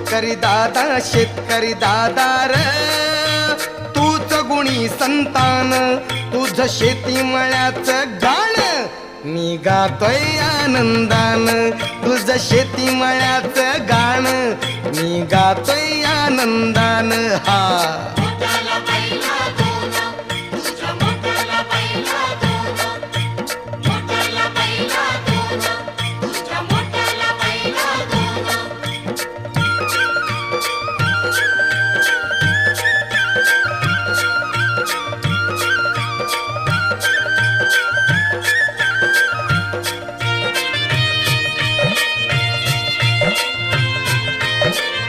शेतकरी दादा र तूच गुणी संतान, तुझ शेती मळ्याचं गाण मी गातोय आनंदान, तुझ शेती मळ्याचं गाण मी गातोय आनंदान. हा